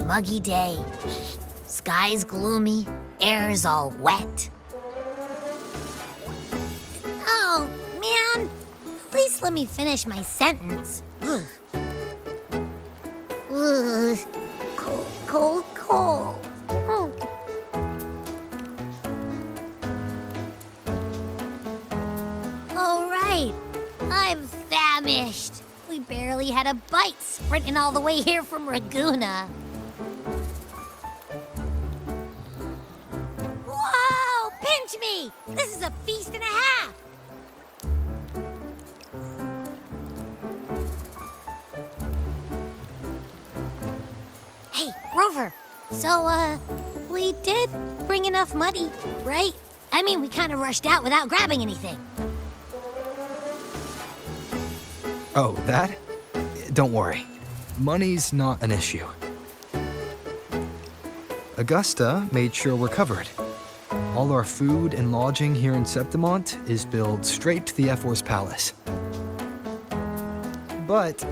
Muggy day. Sky's gloomy, air's all wet. Oh, man. At least let me finish my sentence. Ugh. Ugh. Cold, cold, cold. Oh. All right. I'm famished. We barely had a bite sprinting all the way here from Ragoona. Whoa! Pinch me! This is a feast and a half! Hey, Rover. So, we did bring enough money, right? I mean, we kind of rushed out without grabbing anything. Oh, that? Don't worry. Money's not an issue. Augusta made sure we're covered. All our food and lodging here in Septimont is billed straight to the Ephor's palace. But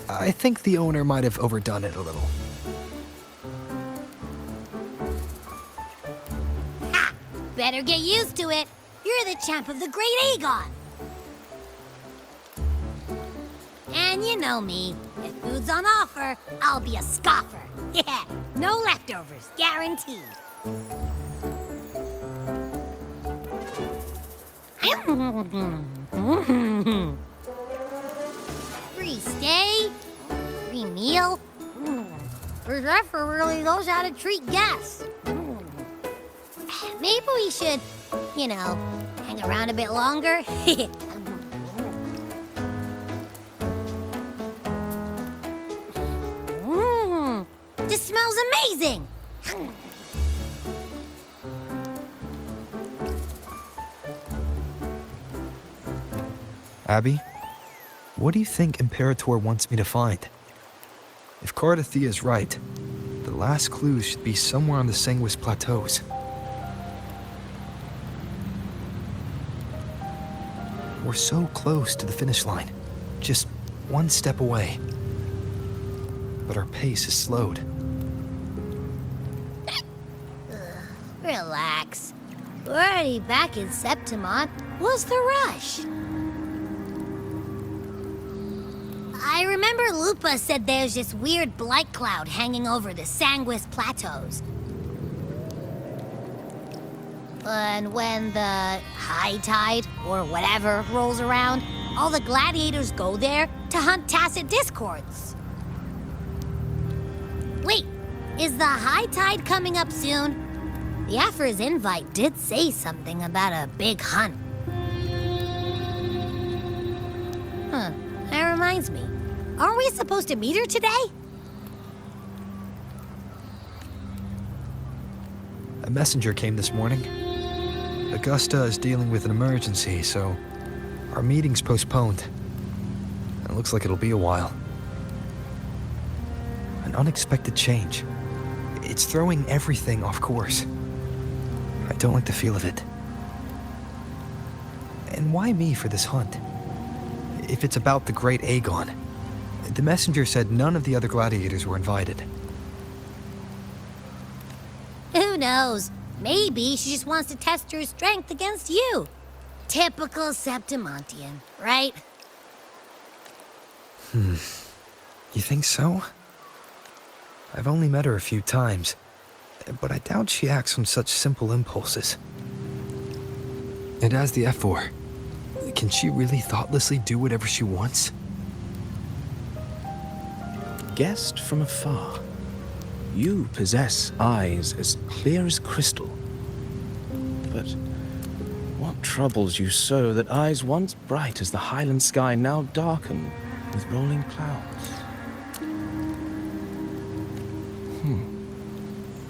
I think the owner might have overdone it a little. Ha! Better get used to it. You're the champ of the Great Aegon. And you know me. If food's on offer, I'll be a scoffer. Yeah, no leftovers, guaranteed. Free stay, free meal. The Zephyr really knows how to treat guests. Maybe we should, hang around a bit longer. This smells amazing! Abby, what do you think Imperator wants me to find? If Cardathea's right, the last clues should be somewhere on the Sanguis Plateaus. We're so close to the finish line, just one step away. But our pace is slowed. Relax. We're already back in Septimont. What's the rush? I remember Lupa said there's this weird blight cloud hanging over the Sanguis Plateaus. And when the high tide, or whatever, rolls around, all the gladiators go there to hunt tacit discords. Wait, is the high tide coming up soon? The Aphor's invite did say something about a big hunt. Huh, that reminds me. Aren't we supposed to meet her today? A messenger came this morning. Augusta is dealing with an emergency, so our meeting's postponed. It looks like it'll be a while. An unexpected change. It's throwing everything off course. I don't like the feel of it. And why me for this hunt? If it's about the Great Aegon, The messenger said none of the other gladiators were invited. Who knows? Maybe she just wants to test her strength against you. Typical Septimontian, right? You think so? I've only met her a few times, but I doubt she acts on such simple impulses. And as the F4, can she really thoughtlessly do whatever she wants? Guessed from afar, you possess eyes as clear as crystal. But what troubles you so that eyes once bright as the highland sky now darken with rolling clouds?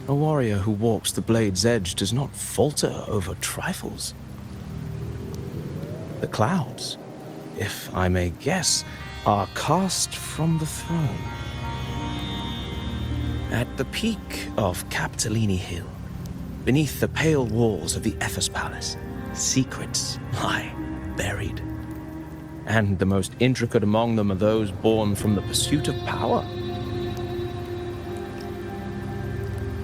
A warrior who walks the blade's edge does not falter over trifles. The clouds, if I may guess, are cast from the throne. At the peak of Capitolini Hill, beneath the pale walls of the Ephes Palace, secrets lie buried. And the most intricate among them are those born from the pursuit of power.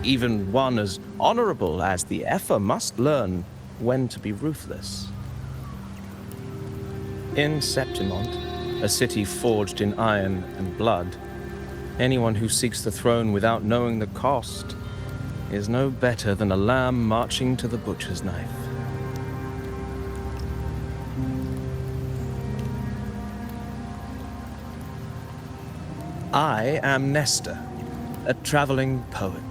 Even one as honorable as the Epher must learn when to be ruthless. In Septimont, a city forged in iron and blood, anyone who seeks the throne without knowing the cost is no better than a lamb marching to the butcher's knife. I am Nestor, a traveling poet.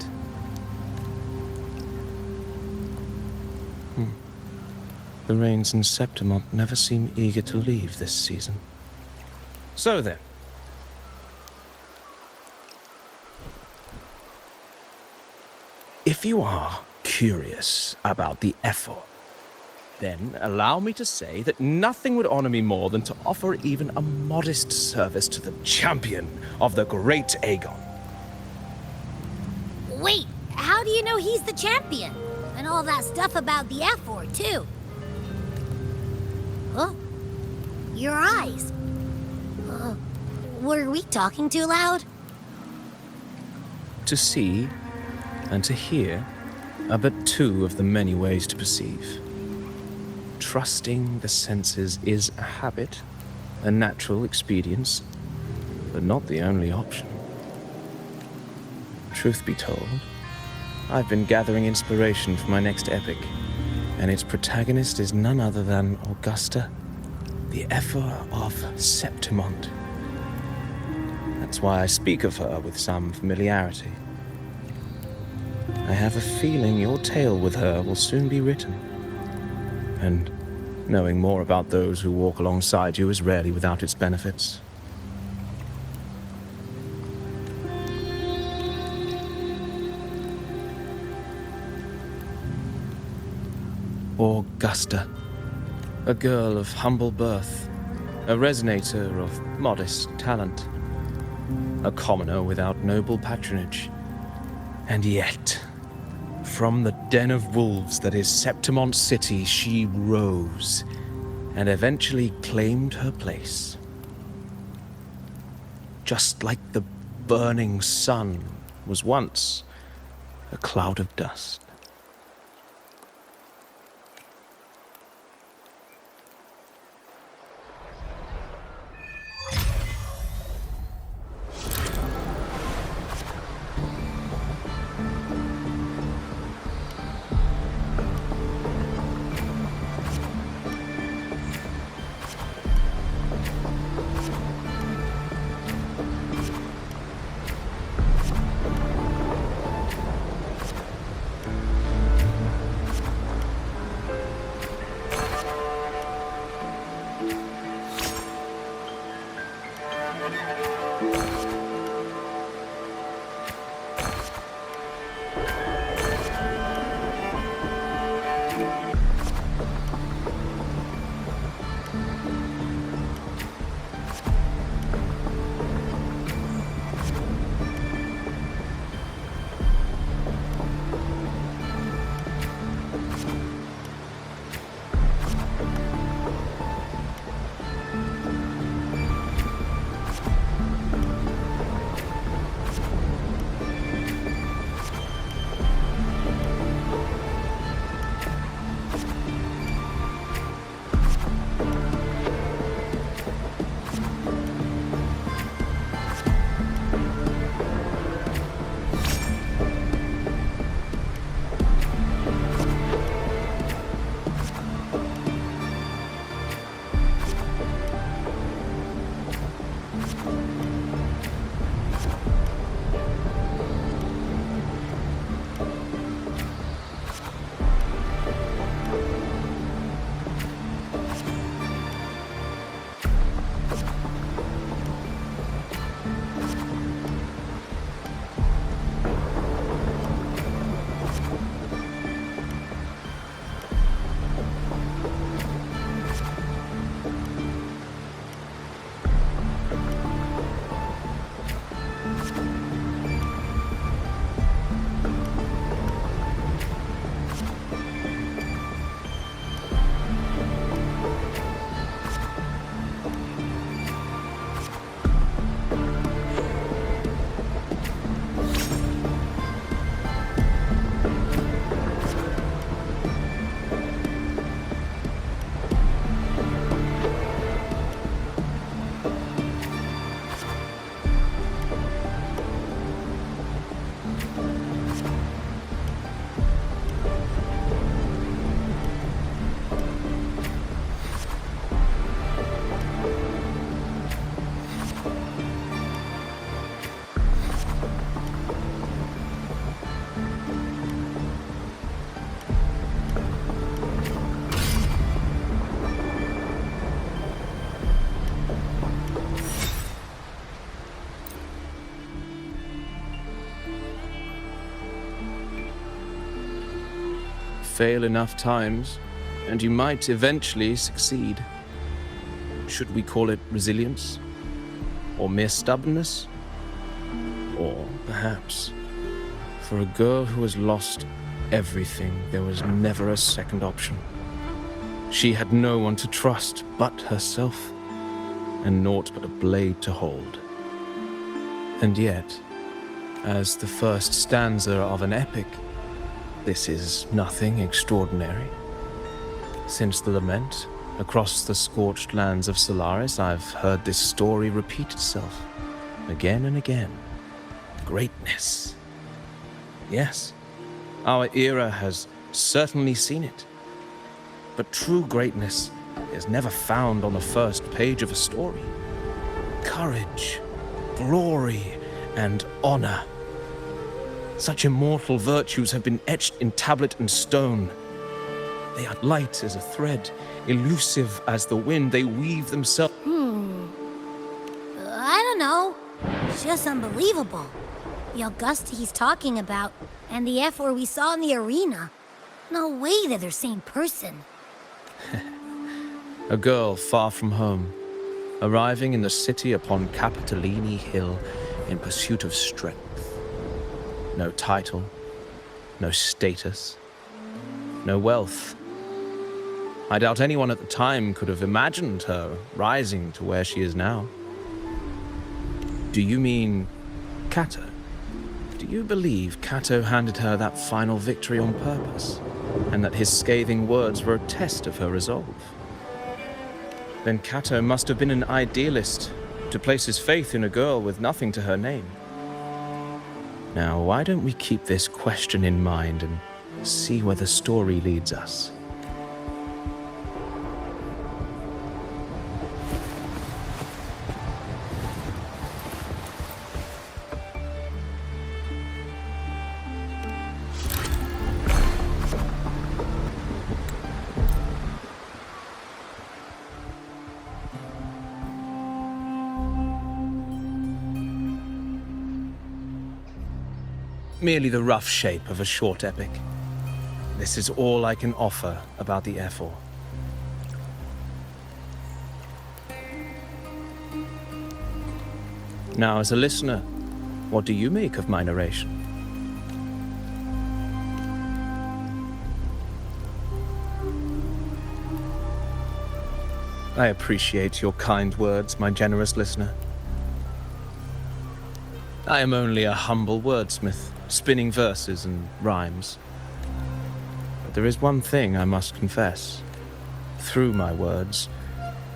The rains in Septimont never seem eager to leave this season. So then, if you are curious about the effort, then allow me to say that nothing would honor me more than to offer even a modest service to the champion of the great Aegon. Wait, how do you know he's the champion? And all that stuff about the F4, too. Huh? Your eyes. Were we talking too loud? To see and to hear are but two of the many ways to perceive. Trusting the senses is a habit, a natural expedience, but not the only option. Truth be told, I've been gathering inspiration for my next epic, and its protagonist is none other than Augusta, the Epher of Septimont. That's why I speak of her with some familiarity. I have a feeling your tale with her will soon be written. And knowing more about those who walk alongside you is rarely without its benefits. Augusta, a girl of humble birth, a resonator of modest talent, a commoner without noble patronage, and yet, from the den of wolves that is Septimont City, she rose and eventually claimed her place. Just like the burning sun was once a cloud of dust. fail enough times, and you might eventually succeed. Should we call it resilience? Or mere stubbornness? Or perhaps, for a girl who has lost everything, there was never a second option. She had no one to trust but herself, and naught but a blade to hold. And yet, as the first stanza of an epic, this is nothing extraordinary. Since the lament, across the scorched lands of Solaris, I've heard this story repeat itself, again and again. Greatness. Yes, our era has certainly seen it. But true greatness is never found on the first page of a story. Courage, glory, and honor. Such immortal virtues have been etched in tablet and stone. They are light as a thread, elusive as the wind. They weave themselves. I don't know. It's just unbelievable. The Augusta he's talking about, and the F-4 we saw in the arena. No way they're the same person. A girl far from home, arriving in the city upon Capitolini Hill in pursuit of strength. No title, no status, no wealth. I doubt anyone at the time could have imagined her rising to where she is now. Do you mean Cato? Do you believe Cato handed her that final victory on purpose, and that his scathing words were a test of her resolve? Then Cato must have been an idealist to place his faith in a girl with nothing to her name. Now, why don't we keep this question in mind and see where the story leads us? Merely the rough shape of a short epic. This is all I can offer about the F-4. Now, as a listener, what do you make of my narration? I appreciate your kind words, my generous listener. I am only a humble wordsmith, spinning verses and rhymes. But there is one thing I must confess. Through my words,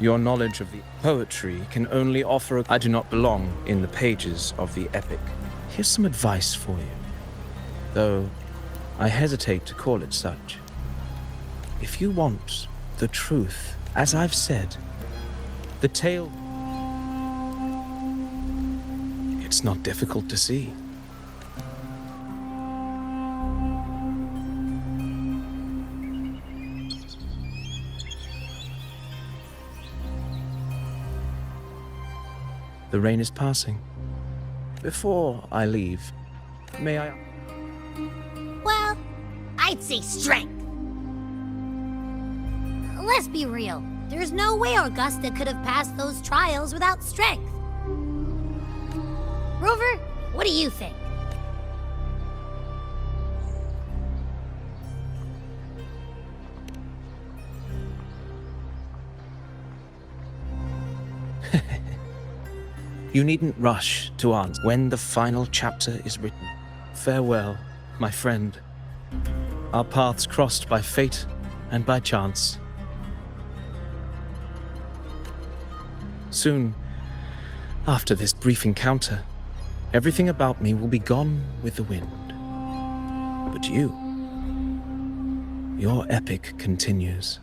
your knowledge of the poetry can only offer I do not belong in the pages of the epic. Here's some advice for you, though I hesitate to call it such. If you want the truth, as I've said, the tale, it's not difficult to see. The rain is passing. Before I leave, may I... Well, I'd say strength. Let's be real. There's no way Augusta could have passed those trials without strength. Rover, what do you think? You needn't rush to answer when the final chapter is written. Farewell, my friend. Our paths crossed by fate and by chance. Soon, after this brief encounter, everything about me will be gone with the wind. But you, your epic continues.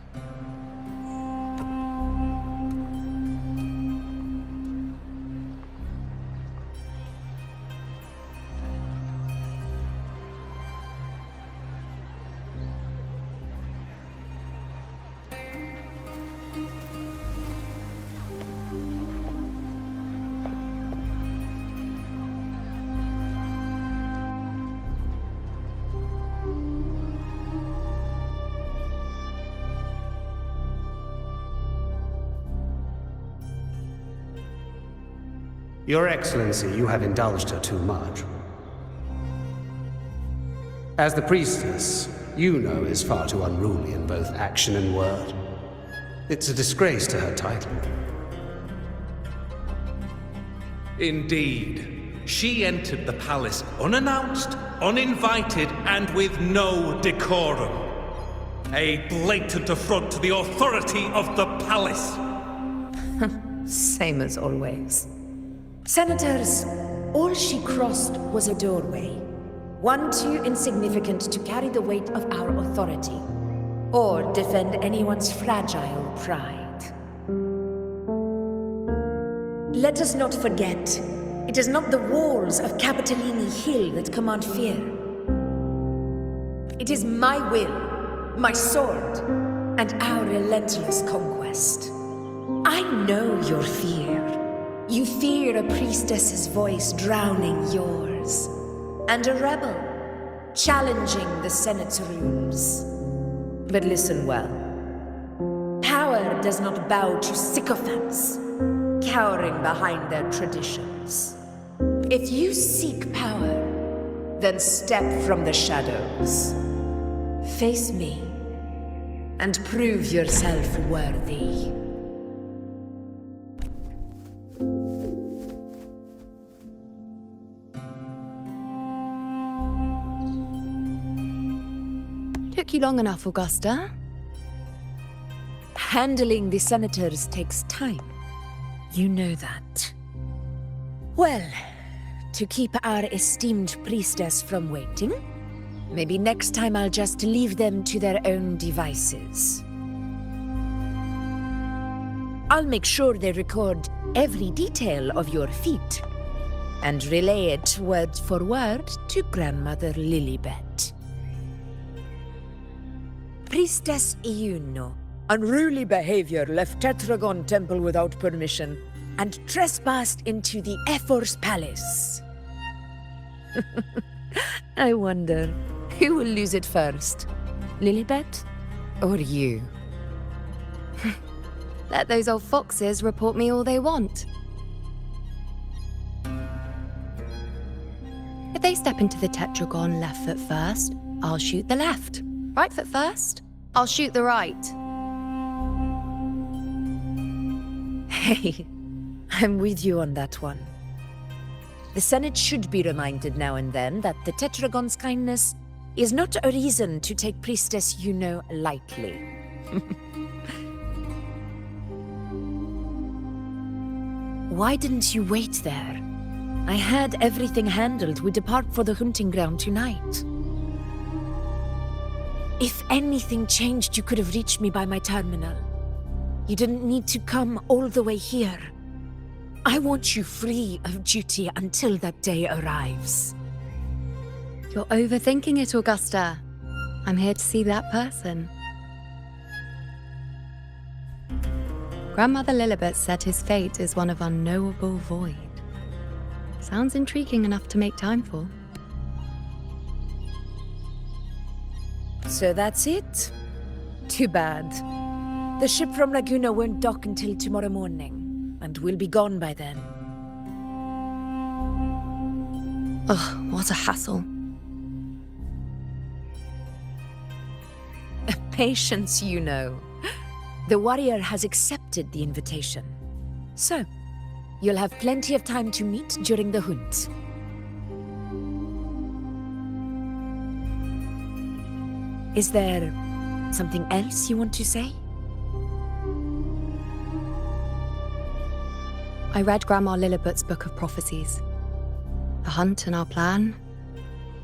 Your Excellency, you have indulged her too much. As the priestess, Yuno is far too unruly in both action and word. It's a disgrace to her title. Indeed. She entered the palace unannounced, uninvited, and with no decorum. A blatant affront to the authority of the palace. Same as always. Senators, all she crossed was a doorway. One too insignificant to carry the weight of our authority, or defend anyone's fragile pride. Let us not forget, it is not the walls of Capitolini Hill that command fear. It is my will, my sword, and our relentless conquest. I know your fear. You fear a priestess's voice drowning yours, and a rebel challenging the Senate's rules. But listen well. Power does not bow to sycophants, cowering behind their traditions. If you seek power, then step from the shadows. Face me, and prove yourself worthy. Took you long enough, Augusta. Handling the senators takes time. You know that. Well, to keep our esteemed priestess from waiting, maybe next time I'll just leave them to their own devices. I'll make sure they record every detail of your feat and relay it word for word to Grandmother Lilibet. Priestess Iuno. Unruly behavior left Tetragon Temple without permission and trespassed into the Ephor's palace. I wonder, who will lose it first? Lilibet or you? Let those old foxes report me all they want. If they step into the tetragon left foot first, I'll shoot the left. Right foot first, I'll shoot the right. Hey, I'm with you on that one. The Senate should be reminded now and then that the Tetragon's kindness is not a reason to take Priestess Yuno lightly. Why didn't you wait there? I had everything handled. We depart for the hunting ground tonight. If anything changed, you could have reached me by my terminal. You didn't need to come all the way here. I want you free of duty until that day arrives. You're overthinking it, Augusta. I'm here to see that person. Grandmother Lilibet said his fate is one of unknowable void. Sounds intriguing enough to make time for. So that's it? Too bad. The ship from Laguna won't dock until tomorrow morning, and we'll be gone by then. Ugh, what a hassle. Patience, you know. The warrior has accepted the invitation. So, you'll have plenty of time to meet during the hunt. Is there something else you want to say? I read Grandma Lilibet's Book of Prophecies. The hunt and our plan,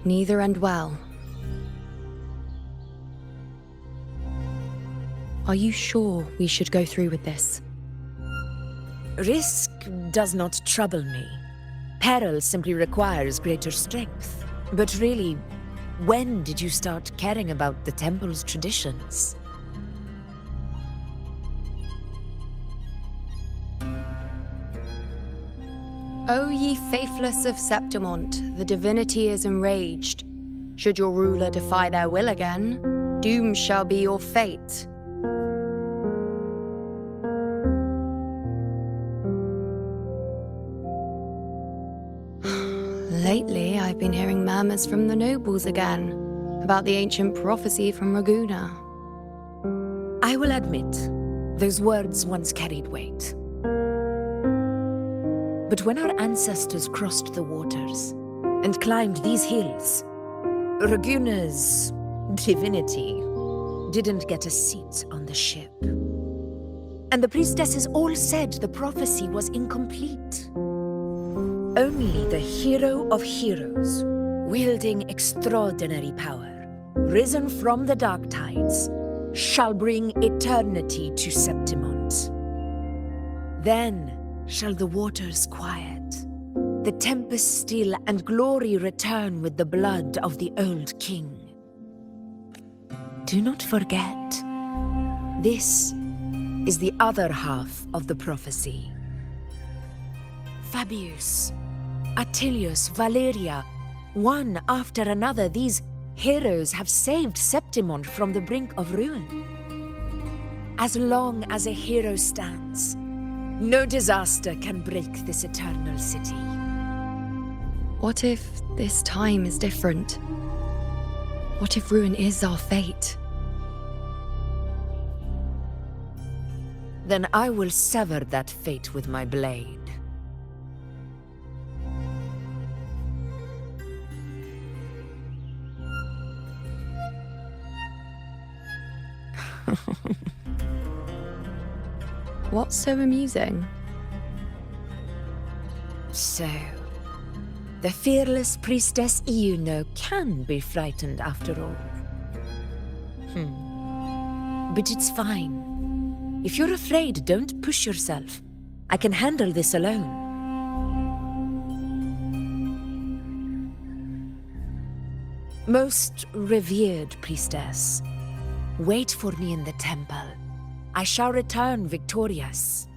neither end well. Are you sure we should go through with this? Risk does not trouble me. Peril simply requires greater strength. But really, when did you start caring about the temple's traditions? O ye faithless of Septimont, the divinity is enraged. Should your ruler defy their will again, doom shall be your fate. Lately, I've been hearing murmurs from the nobles again about the ancient prophecy from Raguna. I will admit, those words once carried weight. But when our ancestors crossed the waters and climbed these hills, Raguna's divinity didn't get a seat on the ship. And the priestesses all said the prophecy was incomplete. Only the hero of heroes, wielding extraordinary power, risen from the dark tides, shall bring eternity to Septimont. Then shall the waters quiet, the tempest still, and glory return with the blood of the old king. Do not forget, this is the other half of the prophecy. Fabius, Attilius, Valeria, one after another, these heroes have saved Septimont from the brink of ruin. As long as a hero stands, no disaster can break this eternal city. What if this time is different? What if ruin is our fate? Then I will sever that fate with my blade. What's so amusing? So, the fearless priestess Iuno can be frightened after all. But it's fine. If you're afraid, don't push yourself. I can handle this alone. Most revered priestess, wait for me in the temple. I shall return victorious.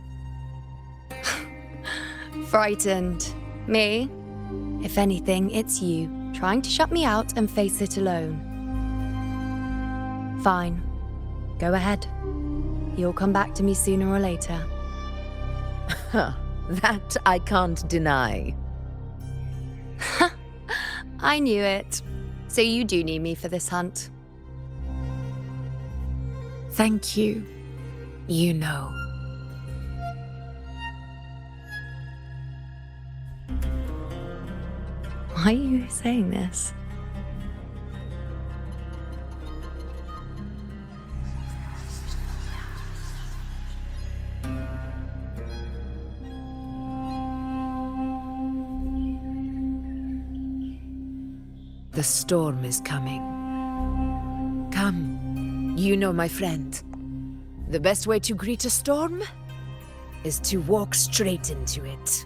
Frightened. Me? If anything, it's you, trying to shut me out and face it alone. Fine. Go ahead. You'll come back to me sooner or later. That I can't deny. I knew it. So you do need me for this hunt. Thank you. You know. Why are you saying this? The storm is coming. Come, you know my friend. The best way to greet a storm is to walk straight into it.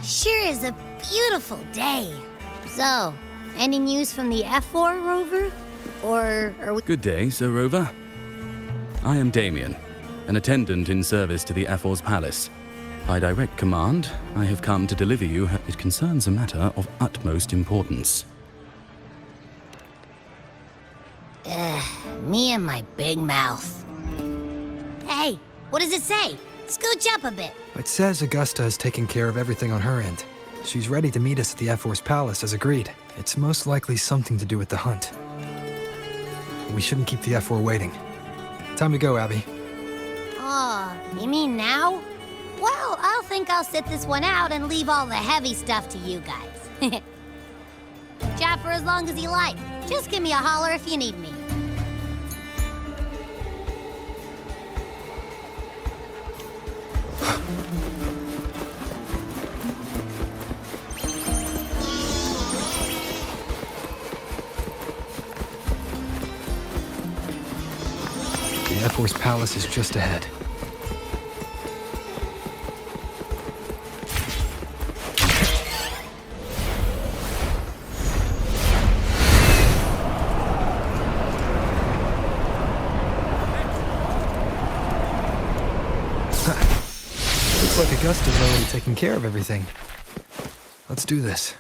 Sure is a beautiful day. So, any news from the F4 rover? Or are we... Good day, Sir Rover. I am Damien, an attendant in service to the F4's palace. By direct command, I have come to deliver you. It concerns a matter of utmost importance. Me and my big mouth. Hey, what does it say? Scooch up a bit. It says Augusta is taking care of everything on her end. She's ready to meet us at the F4's palace as agreed. It's most likely something to do with the hunt. We shouldn't keep the F4 waiting. Time to go, Abby. Oh, you mean now? Well, I'll think I'll sit this one out and leave all the heavy stuff to you guys. Chat for as long as you like. Just give me a holler if you need me. Ephor's palace is just ahead. Looks like Augusta's already taken care of everything. Let's do this.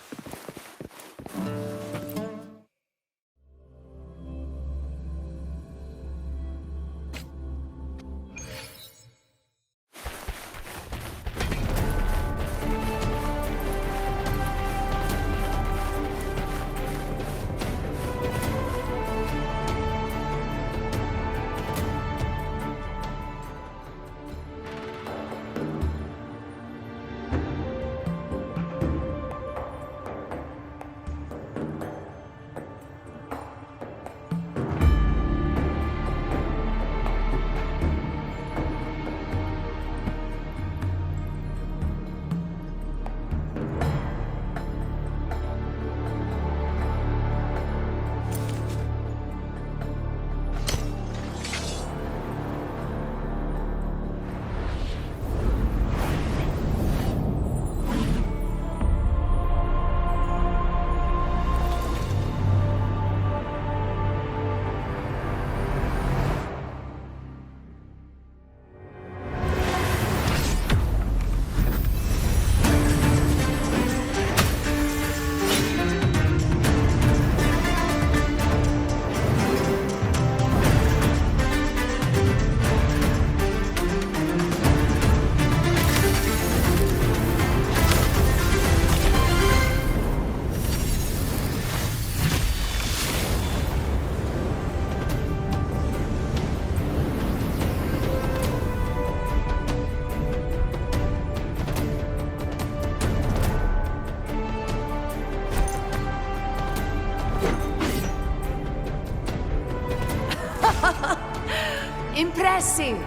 Impressive!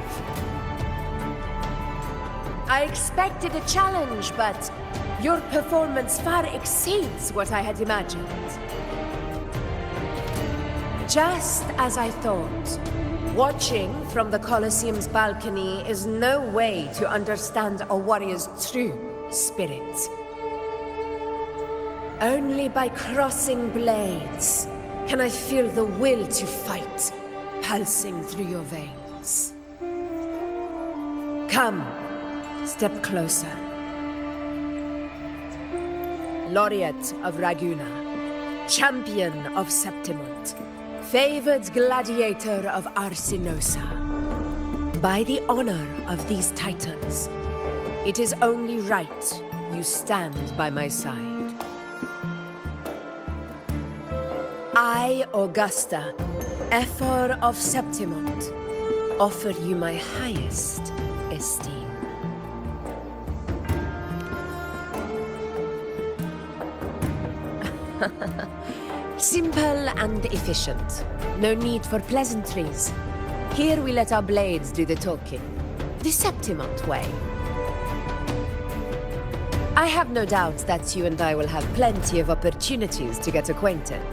I expected a challenge, but your performance far exceeds what I had imagined. Just as I thought, watching from the Colosseum's balcony is no way to understand a warrior's true spirit. Only by crossing blades can I feel the will to fight pulsing through your veins. Come, step closer. Laureate of Raguna, champion of Septimont, favored gladiator of Arsinosa. By the honor of these titans, it is only right you stand by my side. I, Augusta, Ephor of Septimont, offer you my highest esteem. Simple and efficient. No need for pleasantries. Here we let our blades do the talking. The Septimont way. I have no doubt that you and I will have plenty of opportunities to get acquainted.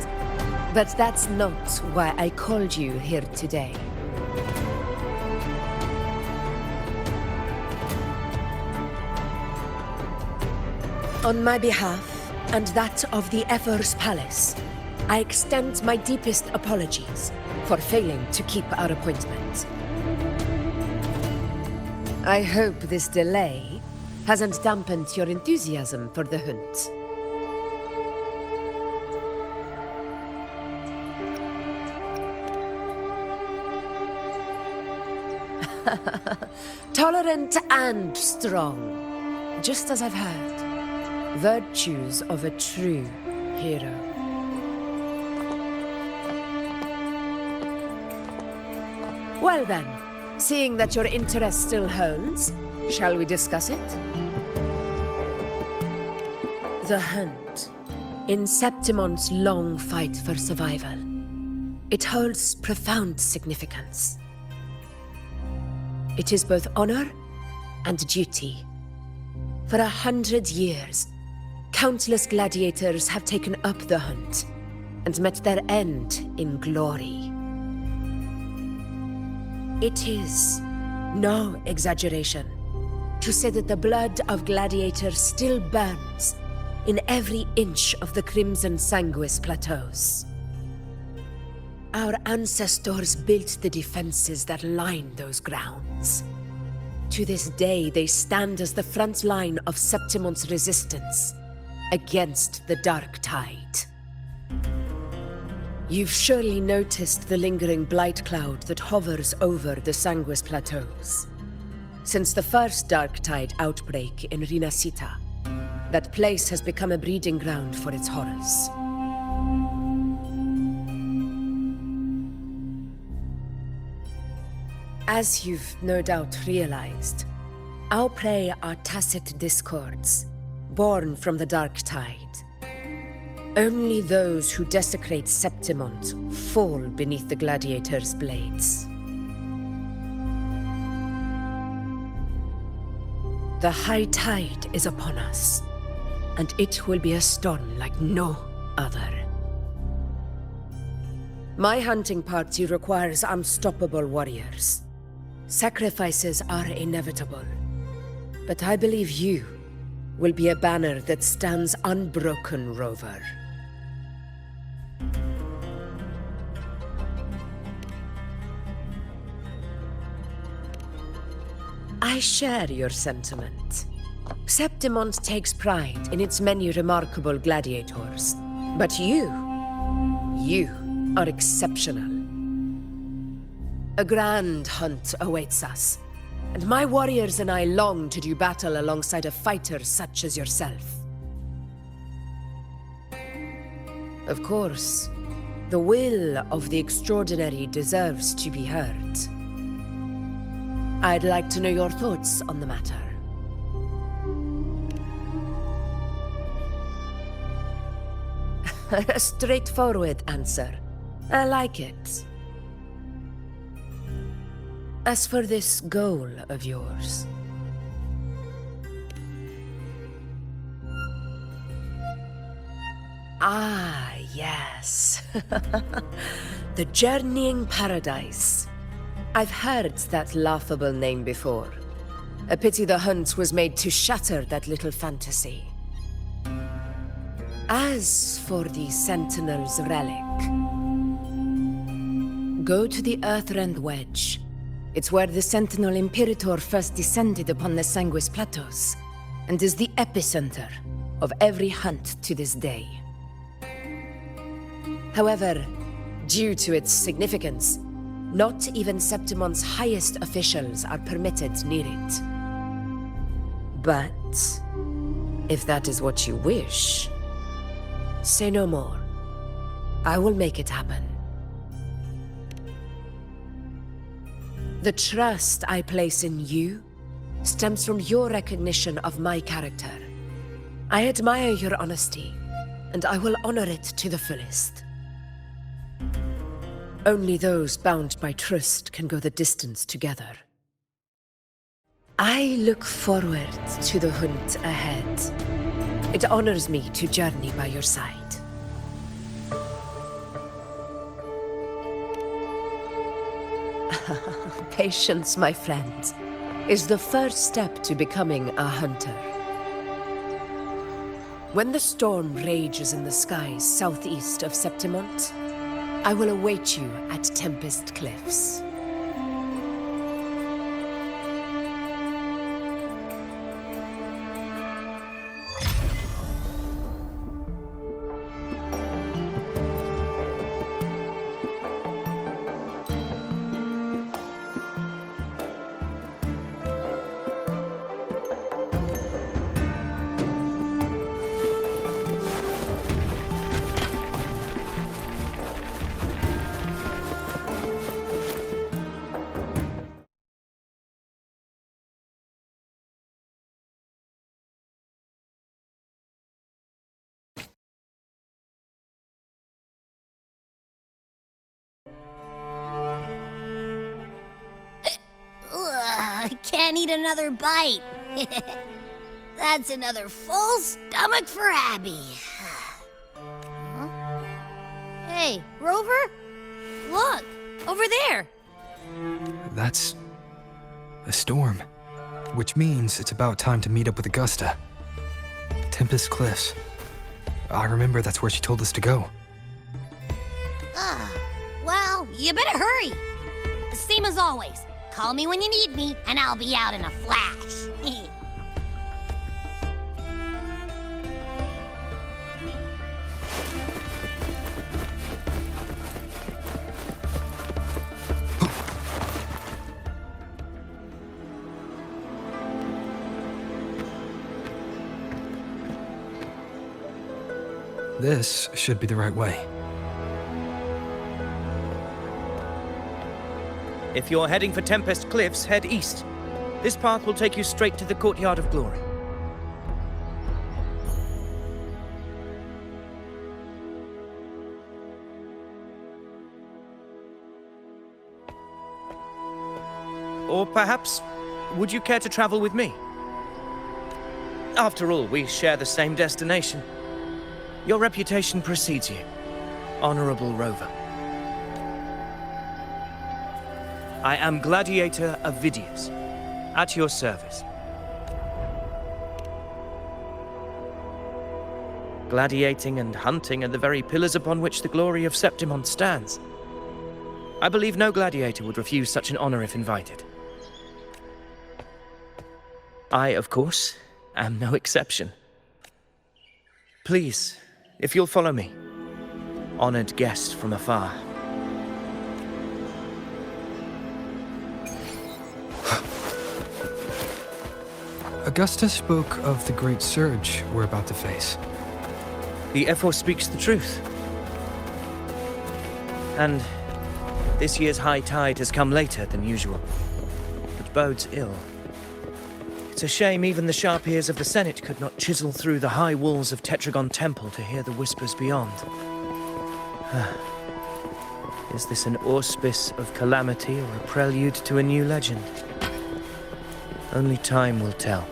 But that's not why I called you here today. On my behalf, and that of the Ephor's Palace, I extend my deepest apologies for failing to keep our appointment. I hope this delay hasn't dampened your enthusiasm for the hunt. Tolerant and strong, just as I've heard. Virtues of a true hero. Well then, seeing that your interest still holds, shall we discuss it? The hunt. In Septimont's long fight for survival, it holds profound significance. It is both honor and duty. For 100 years, countless gladiators have taken up the hunt and met their end in glory. It is no exaggeration to say that the blood of gladiators still burns in every inch of the Crimson Sanguis plateaus. Our ancestors built the defenses that line those grounds. To this day, they stand as the front line of Septimont's resistance against the Dark Tide. You've surely noticed the lingering blight cloud that hovers over the Sanguis plateaus. Since the first Dark Tide outbreak in Rinascita, that place has become a breeding ground for its horrors. As you've no doubt realized, our prey are tacit discords, born from the Dark Tide. Only those who desecrate Septimont fall beneath the gladiators' blades. The high tide is upon us, and it will be a storm like no other. My hunting party requires unstoppable warriors. Sacrifices are inevitable, but I believe you will be a banner that stands unbroken, Rover. I share your sentiment. Septimont takes pride in its many remarkable gladiators, but you are exceptional. A grand hunt awaits us, and my warriors and I long to do battle alongside a fighter such as yourself. Of course, the will of the extraordinary deserves to be heard. I'd like to know your thoughts on the matter. A straightforward answer. I like it. As for this goal of yours... Ah, yes. The Journeying Paradise. I've heard that laughable name before. A pity the hunt was made to shatter that little fantasy. As for the Sentinel's relic, go to the Earthrend Wedge. It's where the Sentinel Imperator first descended upon the Sanguis Plateaus, and is the epicenter of every hunt to this day. However, due to its significance, not even Septimont's highest officials are permitted near it. But if that is what you wish, say no more. I will make it happen. The trust I place in you stems from your recognition of my character. I admire your honesty, and I will honor it to the fullest. Only those bound by trust can go the distance together. I look forward to the hunt ahead. It honors me to journey by your side. Patience, my friend, is the first step to becoming a hunter. When the storm rages in the skies southeast of Septimont, I will await you at Tempest Cliffs. I can't eat another bite. That's another full stomach for Abby. Huh? Hey, Rover? Look, over there. That's a storm, which means it's about time to meet up with Augusta. Tempest Cliffs. I remember that's where she told us to go. Well, you better hurry. Same as always. Call me when you need me, and I'll be out in a flash. This should be the right way. If you're heading for Tempest Cliffs, head east. This path will take you straight to the Courtyard of Glory. Or perhaps, would you care to travel with me? After all, we share the same destination. Your reputation precedes you, Honorable Rover. I am Gladiator Avidius, at your service. Gladiating and hunting are the very pillars upon which the glory of Septimont stands. I believe no gladiator would refuse such an honor if invited. I, of course, am no exception. Please, if you'll follow me, honored guest from afar. Augusta spoke of the great surge we're about to face. The Ephor speaks the truth. And this year's high tide has come later than usual, which bodes ill. It's a shame even the sharp ears of the Senate could not chisel through the high walls of Tetragon Temple to hear the whispers beyond. Is this an auspice of calamity or a prelude to a new legend? Only time will tell.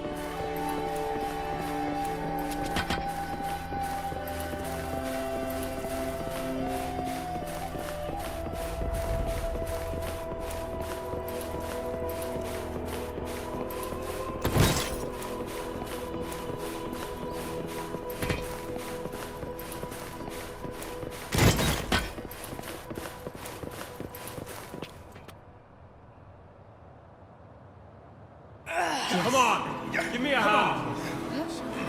Come on, give me a hand.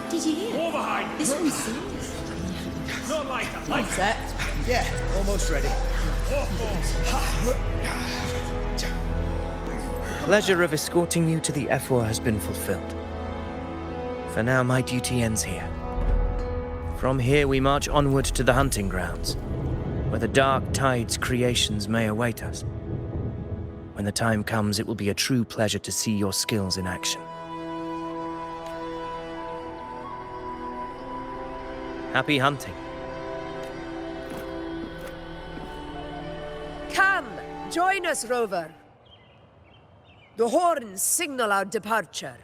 Did you hear? More behind. This one's serious. Not lighter. Set? Yeah, almost ready. Pleasure of escorting you to the Ephor has been fulfilled. For now, my duty ends here. From here, we march onward to the hunting grounds, where the dark tide's creations may await us. When the time comes, it will be a true pleasure to see your skills in action. Happy hunting. Come, join us, Rover. The horns signal our departure.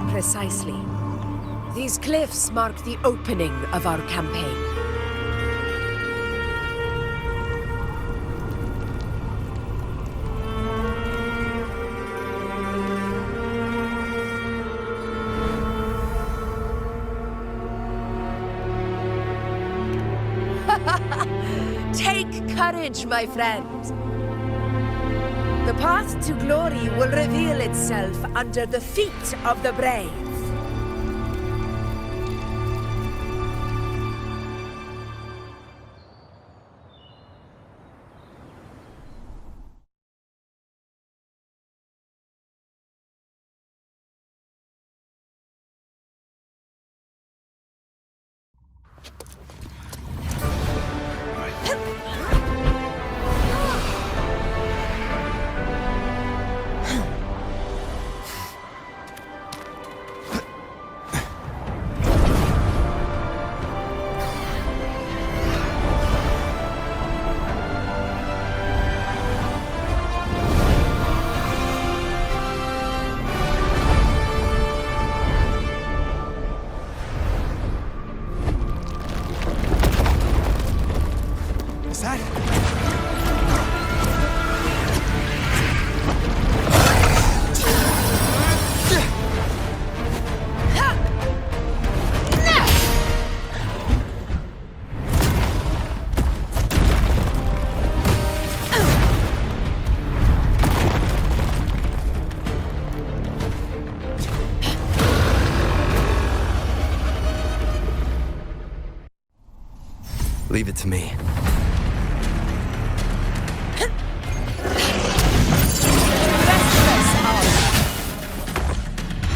Precisely. These cliffs mark the opening of our campaign. Take courage, my friend. The path to glory will reveal itself under the feet of the brave. Leave it to me.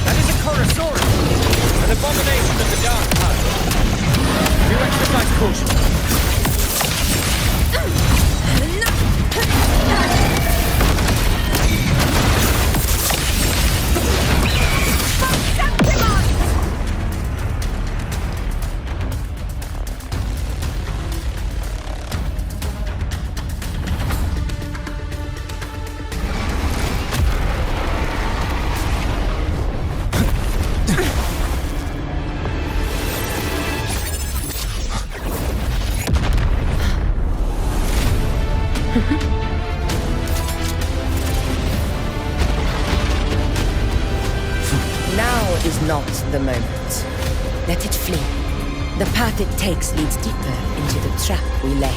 That is a Chorosaurus, an abomination of the dark tide. Do exercise caution. Now is not the moment. Let it flee. The path it takes leads deeper into the trap we laid.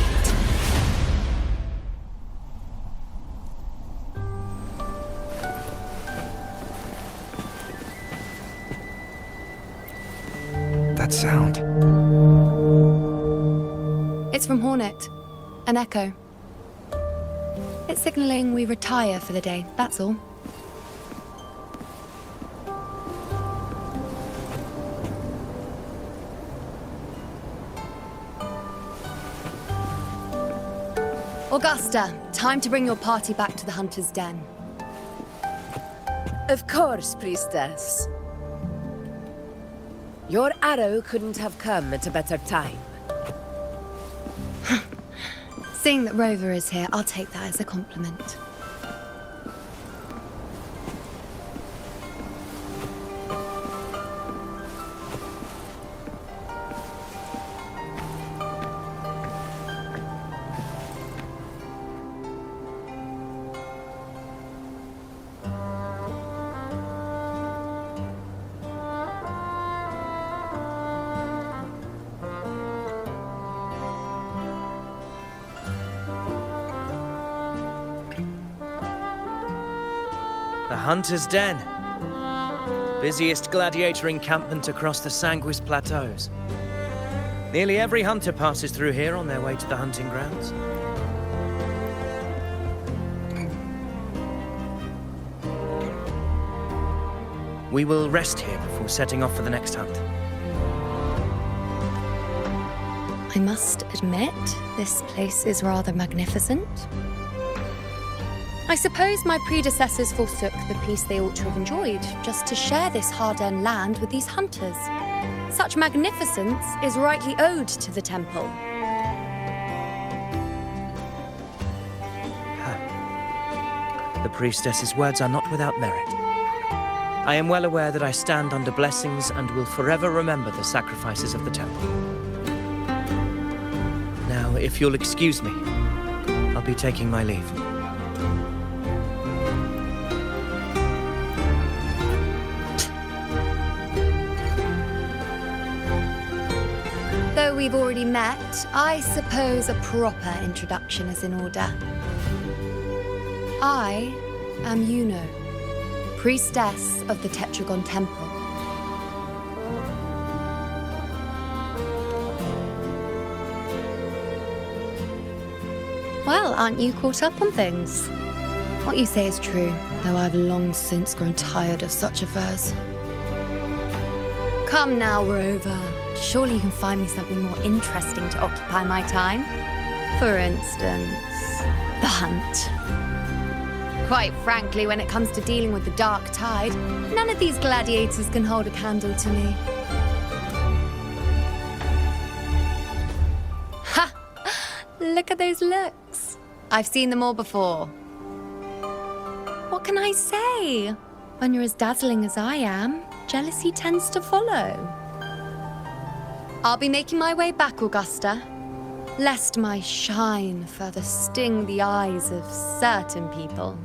That sound. It's from Hornet. An echo. It's signaling we retire for the day, that's all. Augusta, time to bring your party back to the Hunter's Den. Of course, Priestess. Your arrow couldn't have come at a better time. Seeing that Rover is here, I'll take that as a compliment. The Hunter's Den. Busiest gladiator encampment across the Sanguis Plateaus. Nearly every hunter passes through here on their way to the hunting grounds. We will rest here before setting off for the next hunt. I must admit, this place is rather magnificent. I suppose my predecessors forsook the peace they ought to have enjoyed, just to share this hard-earned land with these hunters. Such magnificence is rightly owed to the temple. The priestess's words are not without merit. I am well aware that I stand under blessings and will forever remember the sacrifices of the temple. Now, if you'll excuse me, I'll be taking my leave. Though we've already met, I suppose a proper introduction is in order. I am Yuno, priestess of the Tetragon Temple. Well, aren't you caught up on things? What you say is true, though I've long since grown tired of such affairs. Come now, Rover. Surely you can find me something more interesting to occupy my time. For instance, the hunt. Quite frankly, when it comes to dealing with the dark tide, none of these gladiators can hold a candle to me. Ha! Look at those looks. I've seen them all before. What can I say? When you're as dazzling as I am, jealousy tends to follow. I'll be making my way back, Augusta, lest my shine further sting the eyes of certain people.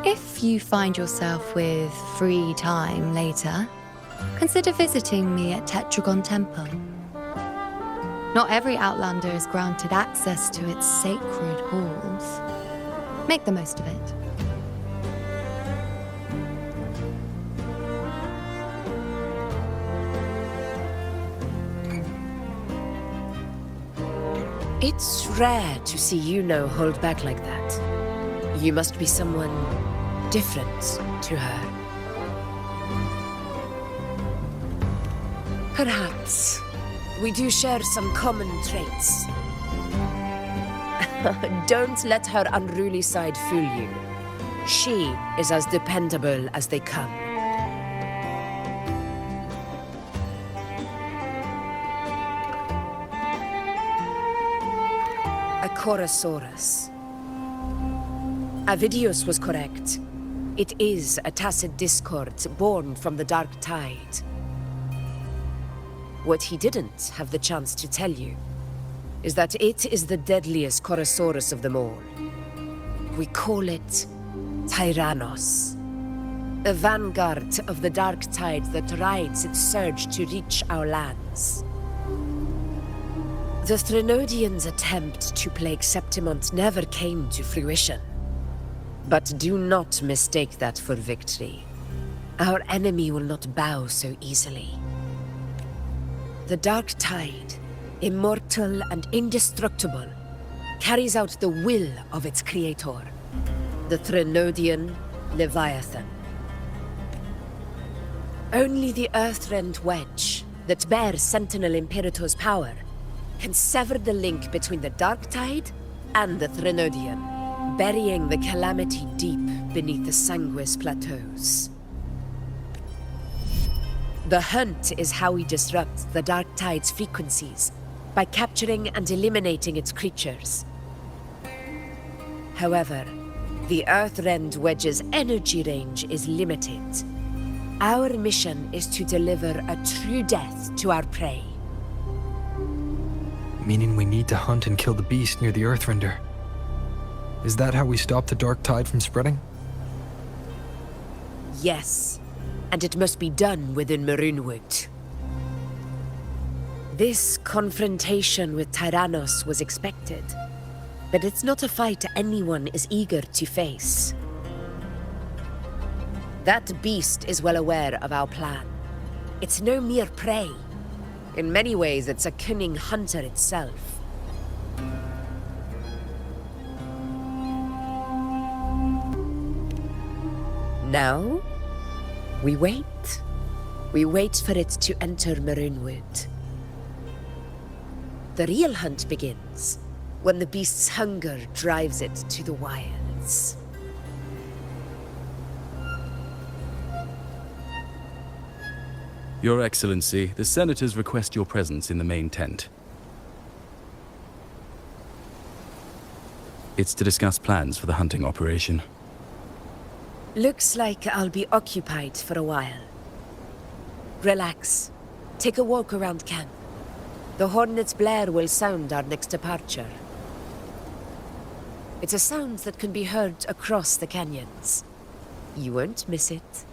If you find yourself with free time later, consider visiting me at Tetragon Temple. Not every Outlander is granted access to its sacred halls. Make the most of it. It's rare to see Yuno hold back like that. You must be someone different to her. Perhaps we do share some common traits. Don't let her unruly side fool you. She is as dependable as they come. A Chorosaurus. Avidius was correct. It is a tacit discord born from the Dark Tide. What he didn't have the chance to tell you is that it is the deadliest Chorosaurus of them all. We call it Tyrannos, a vanguard of the Dark Tide that rides its surge to reach our lands. The Threnodians' attempt to plague Septimont never came to fruition. But do not mistake that for victory. Our enemy will not bow so easily. The Dark Tide, immortal and indestructible, carries out the will of its creator, the Threnodian Leviathan. Only the Earthrend Wedge, that bears Sentinel Imperator's power, can sever the link between the Dark Tide and the Threnodian, burying the calamity deep beneath the Sanguis plateaus. The hunt is how we disrupt the Dark Tide's frequencies, by capturing and eliminating its creatures. However, the Earthrend Wedge's energy range is limited. Our mission is to deliver a true death to our prey. Meaning we need to hunt and kill the beast near the Earthrender. Is that how we stop the Dark Tide from spreading? Yes, and it must be done within Maroonwood. This confrontation with Tyrannos was expected, but it's not a fight anyone is eager to face. That beast is well aware of our plan. It's no mere prey. In many ways, it's a cunning hunter itself. Now, we wait. We wait for it to enter Maroonwood. The real hunt begins when the beast's hunger drives it to the wilds. Your Excellency, the Senators request your presence in the main tent. It's to discuss plans for the hunting operation. Looks like I'll be occupied for a while. Relax. Take a walk around camp. The hornet's blare will sound our next departure. It's a sound that can be heard across the canyons. You won't miss it.